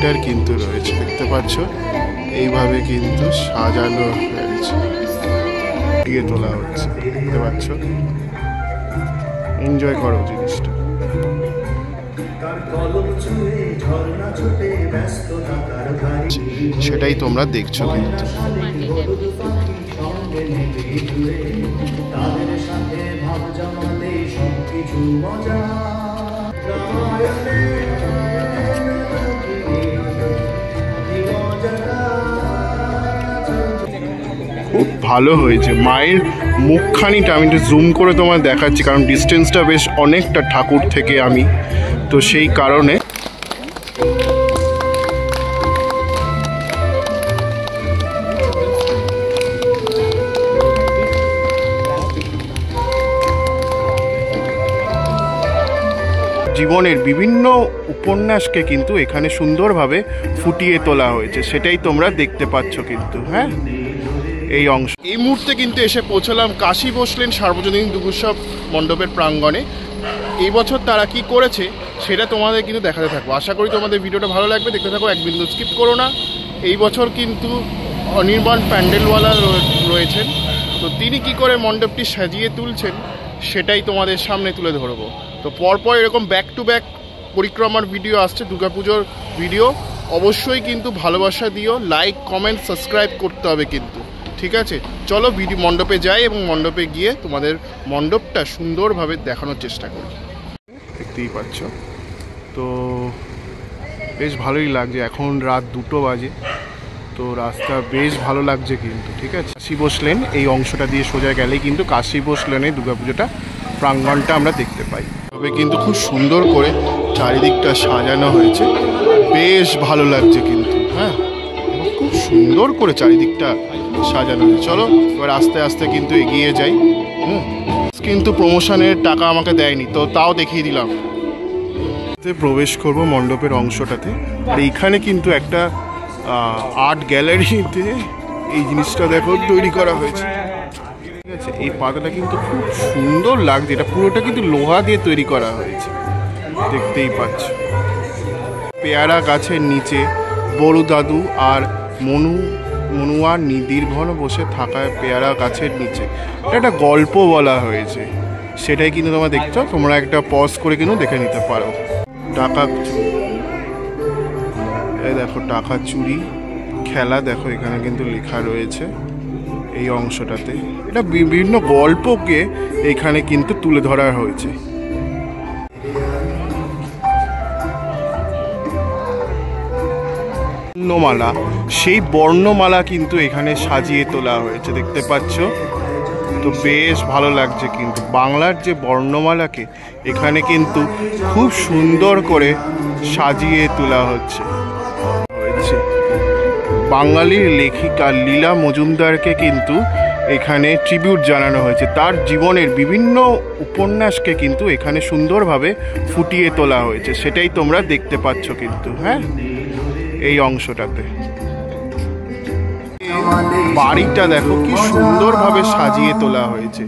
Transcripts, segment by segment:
Character কিন্তু রয়েছে, দেখতে পাচ্ছ এইভাবে কিন্তু সাজানো হয়েছে, দিয়ে তোলা হচ্ছে, দেখতে পাচ্ছ। এনজয় করো জিনিসটা। সেটাই তোমরা দেখছো কিন্তু। খুব ভালো হয়েছে। মায়ের মুখখানিটা আমি একটু জুম করে তোমার দেখাচ্ছি, কারণ ডিস্টেন্সটা বেশ অনেকটা ঠাকুর থেকে আমি, তো সেই কারণে জীবনের বিভিন্ন উপন্যাসকে কিন্তু এখানে সুন্দরভাবে ফুটিয়ে তোলা হয়েছে, সেটাই তোমরা দেখতে পাচ্ছ কিন্তু। হ্যাঁ, এই অংশ এই মুহূর্তে কিন্তু এসে পৌঁছলাম কাশী বসলেন সার্বজনীন দুর্গোৎসব মণ্ডপের প্রাঙ্গণে। এই বছর তারা কি করেছে সেটা তোমাদের কিন্তু দেখাতে থাকবো। আশা করি তোমাদের ভিডিওটা ভালো লাগবে, দেখতে থাকো, এক বিন্দু স্কিপ করো না। এই বছর কিন্তু অনির্বাণ প্যান্ডেলওয়ালা রয়েছেন, তো তিনি কি করে মণ্ডপটি সাজিয়ে তুলছেন সেটাই তোমাদের সামনে তুলে ধরবো। তো পরপর এরকম ব্যাক টু ব্যাক পরিক্রমার ভিডিও আসছে, দুর্গাপুজোর ভিডিও। অবশ্যই কিন্তু ভালোবাসা দিও, লাইক কমেন্ট সাবস্ক্রাইব করতে হবে কিন্তু, ঠিক আছে? চলো ভিডিও মণ্ডপে যাই এবং মণ্ডপে গিয়ে তোমাদের মণ্ডপটা সুন্দরভাবে দেখানোর চেষ্টা করি। দেখতেই পাচ্ছ তো বেশ ভালোই লাগছে, এখন রাত 2টো বাজে, তো রাস্তা বেশ ভালো লাগছে কিন্তু, ঠিক আছে? কাশী বসলেন এই অংশটা দিয়ে সোজা গেলেই কিন্তু কাশী বসলেনে দুর্গাপুজোটা প্রাঙ্গণটা আমরা দেখতে পাই। তবে কিন্তু খুব সুন্দর করে চারিদিকটা সাজানো হয়েছে, বেশ ভালো লাগছে কিন্তু। হ্যাঁ, খুব সুন্দর করে চারিদিকটা সাজানো হয়েছে। চলো এবার আস্তে আস্তে কিন্তু এগিয়ে যাই। কিন্তু প্রমোশনের টাকা আমাকে দেয়নি, তো তাও দেখিয়ে দিলাম। প্রবেশ করব মণ্ডপের অংশটাতে। এইখানে কিন্তু একটা আর্ট গ্যালারিতে এই জিনিসটা দেখো তৈরি করা হয়েছে, ঠিক আছে? এই পাতাটা কিন্তু খুব সুন্দর লাগছে, এটা পুরোটা কিন্তু লোহা দিয়ে তৈরি করা হয়েছে, দেখতেই পাচ্ছ। পেয়ারা গাছের নিচে বড় দাদু আর মনুয়া নির্ঘন বসে থাকায় পেয়ারা গাছের নিচে, এটা একটা গল্প বলা হয়েছে, সেটাই কিন্তু তোমরা দেখছো। তোমরা একটা পজ করে কিন্তু দেখে নিতে পারো। টাকা দেখো, টাকা চুরি খেলা দেখো, এখানে কিন্তু লেখা রয়েছে এই অংশটাতে। এটা বিভিন্ন গল্পকে এখানে কিন্তু তুলে ধরা হয়েছে। বর্ণমালা, সেই বর্ণমালা কিন্তু এখানে সাজিয়ে তোলা হয়েছে, দেখতে পাচ্ছ তো বেশ ভালো লাগছে কিন্তু। বাংলার যে বর্ণমালাকে এখানে কিন্তু খুব সুন্দর করে সাজিয়ে তোলা হচ্ছে। বাঙালির লেখিকা লীলা মজুমদারকে কিন্তু এখানে ট্রিবিউট জানানো হয়েছে, তার জীবনের বিভিন্ন উপন্যাসকে কিন্তু এখানে সুন্দরভাবে ফুটিয়ে তোলা হয়েছে, সেটাই তোমরা দেখতে পাচ্ছ কিন্তু। হ্যাঁ, এই অংশটাতে বাড়িটা দেখো কি সুন্দরভাবে সাজিয়ে তোলা হয়েছে।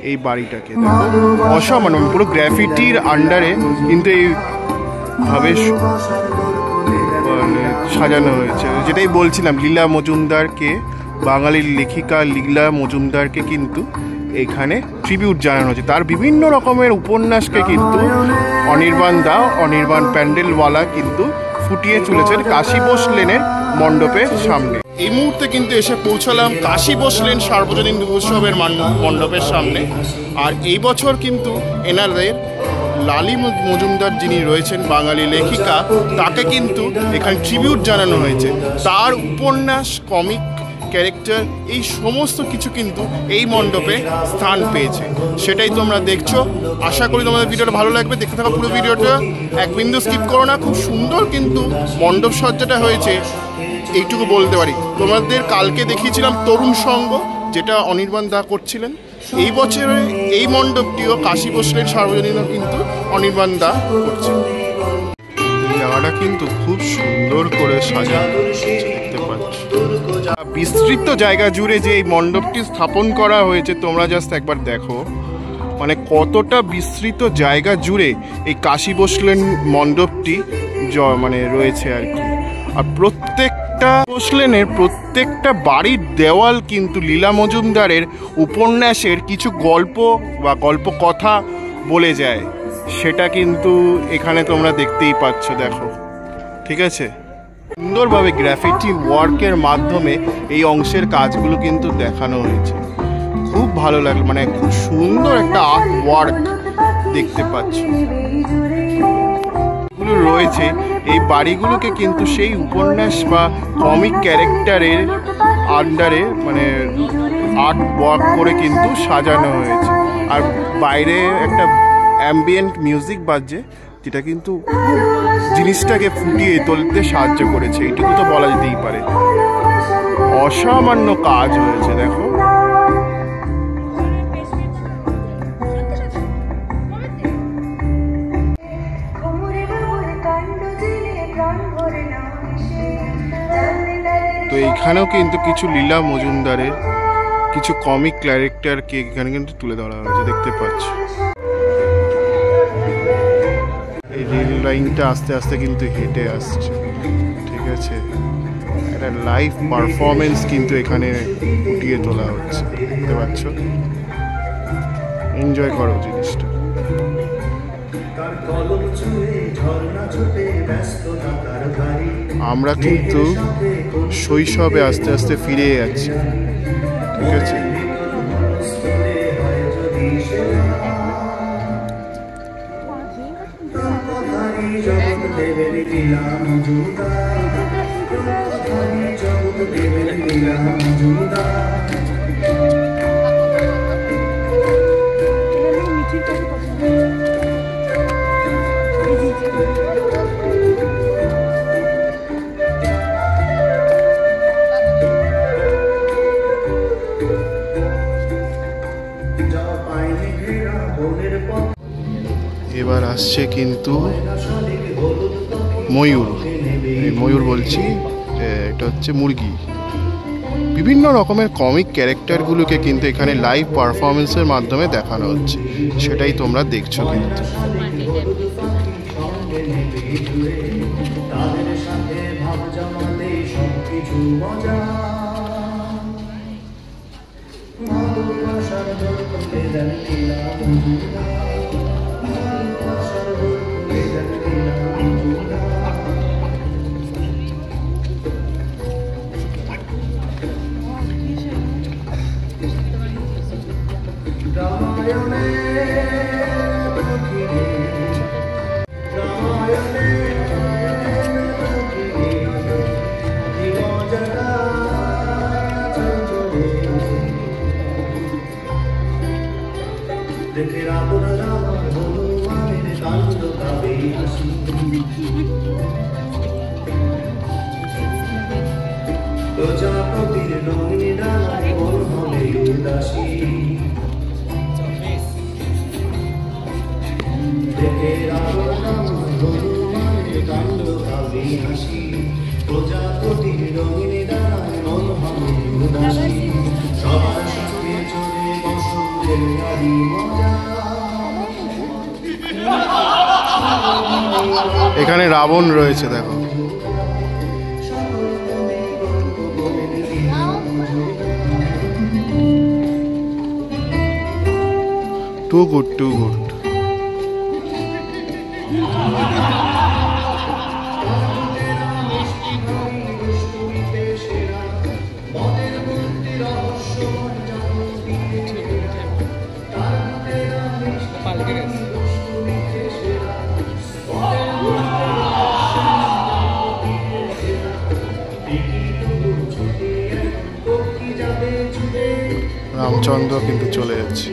এই বাড়িটাকে দেখো অসামান্য, পুরো গ্রাফিটির আন্ডারে কিন্তু এইভাবে সাজানো হয়েছে। যেটাই বলছিলাম, লীলা মজুমদারকে, বাঙালির লেখিকা লীলা মজুমদারকে কিন্তু এখানে ট্রিবিউট জানানো হয়েছে। তার বিভিন্ন রকমের উপন্যাসকে কিন্তু অনির্বাণ প্যান্ডেলওয়ালা কিন্তু ফুটিয়ে তুলেছেন কাশী বসলেনের মণ্ডপের সামনে। এই মুহূর্তে কিন্তু এসে পৌঁছলাম কাশী বসলেন সার্বজনীন দুর্গোৎসবের মণ্ডপের সামনে। আর এই বছর কিন্তু এনাদের লালি মজুমদার যিনি রয়েছেন বাঙালি লেখিকা, তাকে কিন্তু এখানে ট্রিবিউট জানানো হয়েছে। তার উপন্যাস, কমিক, ক্যারেক্টার, এই সমস্ত কিছু কিন্তু এই মণ্ডপে স্থান পেয়েছে, সেটাই তোমরা দেখছো। আশা করি তোমাদের ভিডিওটা ভালো লাগবে, দেখতে থাকো পুরো ভিডিওটা, এক বিন্দু স্কিপ করো না। খুব সুন্দর কিন্তু মণ্ডপ সজ্জাটা হয়েছে, এইটুকু বলতে পারি। তোমাদের কালকে দেখিয়েছিলাম তরুণ সঙ্গ, যেটা অনির্বাণ দা করছিলেন। এই বছরে এই মণ্ডপটিও কাশী বসলেন সার্বজনীন কিন্তু অনির্বাণ দা করছে। জায়গাটা কিন্তু খুব সুন্দর করে সাজানো, দেখতে পাচ্ছ। বিস্তৃত জায়গা জুড়ে যে এই মণ্ডপটি স্থাপন করা হয়েছে তোমরা জাস্ট একবার দেখো, মানে কতটা বিস্তৃত জায়গা জুড়ে এই কাশী বসলেন মণ্ডপটি মানে রয়েছে আর কি। আর প্রত্যেকটা লেনের প্রত্যেকটা বাড়ির দেওয়াল কিন্তু লীলা মজুমদারের উপন্যাসের কিছু গল্প বা গল্প কথা বলে যায়, সেটা কিন্তু এখানে তোমরা দেখতেই পাচ্ছ। দেখো, ঠিক আছে, সুন্দরভাবে গ্রাফিটি ওয়ার্কের মাধ্যমে এই অংশের কাজগুলো কিন্তু দেখানো হয়েছে। খুব ভালো লাগলো, মানে খুব সুন্দর একটা আর্ট ওয়ার্ক দেখতে পাচ্ছ গুলো রয়েছে। এই বাড়িগুলোকে কিন্তু সেই উপন্যাস বা কমিক ক্যারেক্টারের আন্ডারে মানে আর্ট ওয়ার্ক করে কিন্তু সাজানো হয়েছে। আর বাইরে একটা অ্যাম্বিয়েন্ট মিউজিক বাজছে, যেটা কিন্তু জিনিসটাকে ফুটিয়ে তুলতে সাহায্য করেছে, এইটুকু তো বলা যেতেই পারে। অসামান্য কাজ হয়েছে দেখো। তো এইখানেও কিন্তু কিছু লীলা মজুমদারের কিছু কমিক ক্যারেক্টারকে এখানে কিন্তু তুলে ধরা হয়েছে, দেখতে পাচ্ছ। এই রেল লাইনটা আস্তে আস্তে কিন্তু হেঁটে আসছে, ঠিক আছে। একটা লাইভ পারফরমেন্স কিন্তু এখানে ফুটিয়ে তোলা হচ্ছে, দেখতে পাচ্ছ। এনজয় করো জিনিসটা। আমরা কিন্তু শৈশবে আস্তে আস্তে ফিরে যাচ্ছি, ঠিক আছে। এবার আসছে কিন্তু ময়ূর। এই ময়ূর বলছি, এটা হচ্ছে মুরগি। বিভিন্ন রকমের কমিক ক্যারেক্টারগুলোকে কিন্তু এখানে লাইভ পারফরমেন্সের মাধ্যমে দেখানো হচ্ছে, সেটাই তোমরা দেখছো কিন্তু। এখানে রাবণ রয়েছে, দেখো। Too good, too good. Ramchandra কিন্তু চলে যাচ্ছে।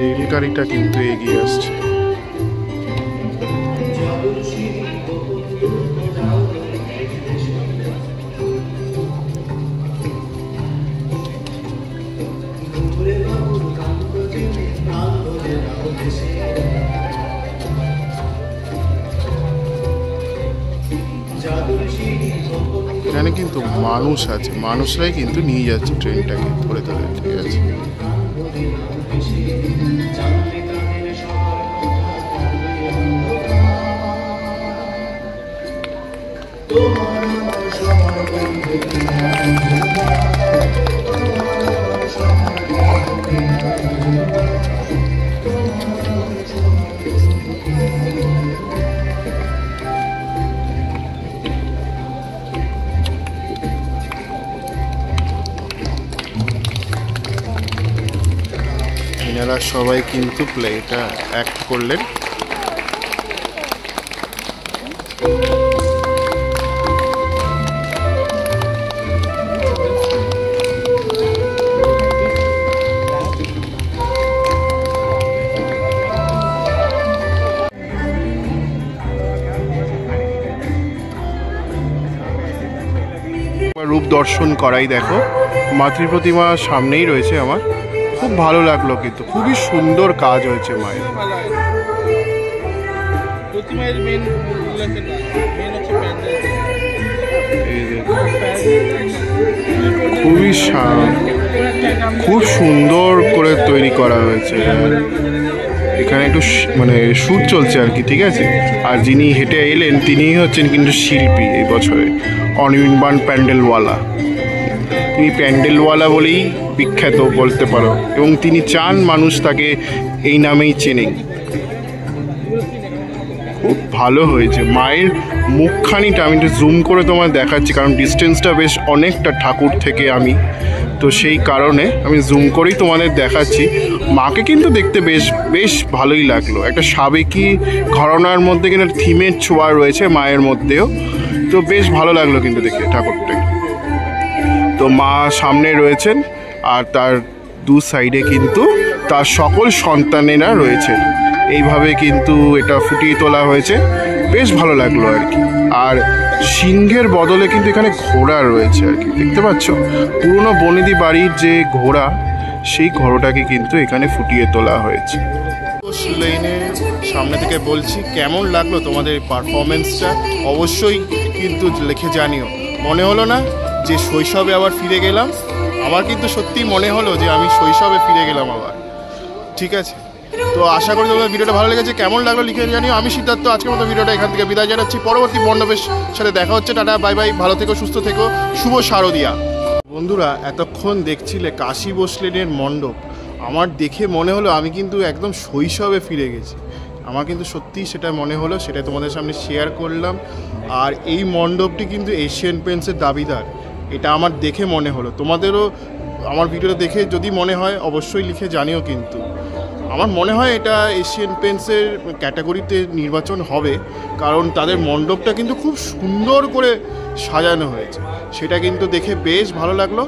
রেলগাড়িটা কিন্তু এগিয়ে আসছে। এখানে কিন্তু কত মানুষ আছে, মানুষরাই কিন্তু নিয়ে যাচ্ছে ট্রেনটাকে ধরে ধরে। ঠিক আছে, এনারা সবাই কিন্তু প্লেটা অ্যাক্ট করলেন। রূপ দর্শন করাই, দেখো মাতৃ প্রতিমা সামনেই রয়েছে আমার, খুব ভালো লাগলো কিন্তু খুবই সুন্দর কাজ হয়েছে মায়ের। খুব সুন্দর করে তৈরি করা হয়েছে। এখানে একটু মানে শ্যুট চলছে আর কি। ঠিক আছে, আর যিনি হেঁটে এলেন তিনিই হচ্ছেন কিন্তু শিল্পী এই বছরে, অনির্বাণ প্যান্ডেলওয়ালা। তিনি প্যান্ডেলওয়ালা বলেই বিখ্যাত বলতে পারো, এবং তিনি চান মানুষ তাকে এই নামেই চেনে। খুব ভালো হয়েছে। মায়ের মুখখানিটা আমি একটু জুম করে তোমার দেখাচ্ছি, কারণ ডিস্টেন্সটা বেশ অনেকটা ঠাকুর থেকে আমি, তো সেই কারণে আমি জুম করেই তোমাদের দেখাচ্ছি। মাকে কিন্তু দেখতে বেশ বেশ ভালোই লাগলো। একটা সাবেকি ঘরানার মধ্যে কিন্তু থিমের ছোঁয়া রয়েছে মায়ের মধ্যেও, তো বেশ ভালো লাগলো কিন্তু দেখে ঠাকুরটাকে। তো মা সামনে রয়েছেন আর তার দু সাইডে কিন্তু তার সকল সন্তানেরা রয়েছে। এইভাবে কিন্তু এটা ফুটিয়ে তোলা হয়েছে, বেশ ভালো লাগলো আর কি। আর সিংহের বদলে কিন্তু এখানে ঘোড়া রয়েছে আর কি, দেখতে পাচ্ছ পুরনো বনেদি বাড়ির যে ঘোড়া, সেই ঘোড়াটাকে কিন্তু এখানে ফুটিয়ে তোলা হয়েছে। লেনের সামনে থেকে বলছি, কেমন লাগলো তোমাদের পারফরমেন্সটা অবশ্যই কিন্তু লিখে জানিও। মনে হলো না যে শৈশবে আবার ফিরে গেলাম? আমার কিন্তু সত্যিই মনে হলো যে আমি শৈশবে ফিরে গেলাম আবার। ঠিক আছে, তো আশা করি তোমাদের ভিডিওটা ভালো লেগেছে। কেমন লাগলো লিখে জানিও। আমি সিদ্ধার্থ আজকের মতো ভিডিওটা এখান থেকে বিদায় জানাচ্ছি। পরবর্তী মণ্ডপের সাথে দেখা হচ্ছে। টাটা, বাই বাই, ভালো থেকো, সুস্থ থেকো, শুভ শারদিয়া। বন্ধুরা, এতক্ষণ দেখছিলে কাশী বোসলেনের মণ্ডপ। আমার দেখে মনে হলো আমি কিন্তু একদম শৈশবে ফিরে গেছি। আমার কিন্তু সত্যিই সেটা মনে হলো, সেটা তোমাদের সামনে শেয়ার করলাম। আর এই মণ্ডপটি কিন্তু এশিয়ান পেন্টসের দাবিদার, এটা আমার দেখে মনে হলো। তোমাদেরও আমার ভিডিওটা দেখে যদি মনে হয় অবশ্যই লিখে জানিও। কিন্তু আমার মনে হয় এটা এশিয়ান পেন্টসের ক্যাটাগরিতে নির্বাচন হবে, কারণ তাদের মণ্ডপটা কিন্তু খুব সুন্দর করে সাজানো হয়েছে। সেটা কিন্তু দেখে বেশ ভালো লাগলো।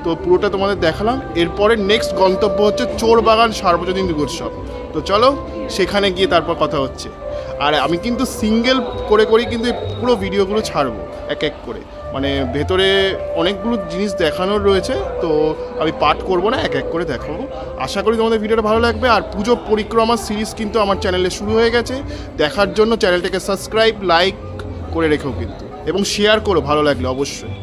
তো পুরোটা তোমাদের দেখালাম। এরপরে নেক্সট গন্তব্য হচ্ছে চোরবাগান সার্বজনীন দুর্গোৎসব। তো চলো সেখানে গিয়ে তারপর কথা হচ্ছে। আর আমি কিন্তু সিঙ্গেল করে করেই কিন্তু পুরো ভিডিওগুলো ছাড়বো এক এক করে, মানে ভেতরে অনেকগুলো জিনিস দেখানোর রয়েছে, তো আমি পার্ট করবো না, এক এক করে দেখাবো। আশা করি তোমাদের ভিডিওটা ভালো লাগবে। আর পুজো পরিক্রমা সিরিজ কিন্তু আমার চ্যানেলে শুরু হয়ে গেছে। দেখার জন্য চ্যানেলটাকে সাবস্ক্রাইব, লাইক করে রেখো কিন্তু, এবং শেয়ার করো ভালো লাগলে অবশ্যই।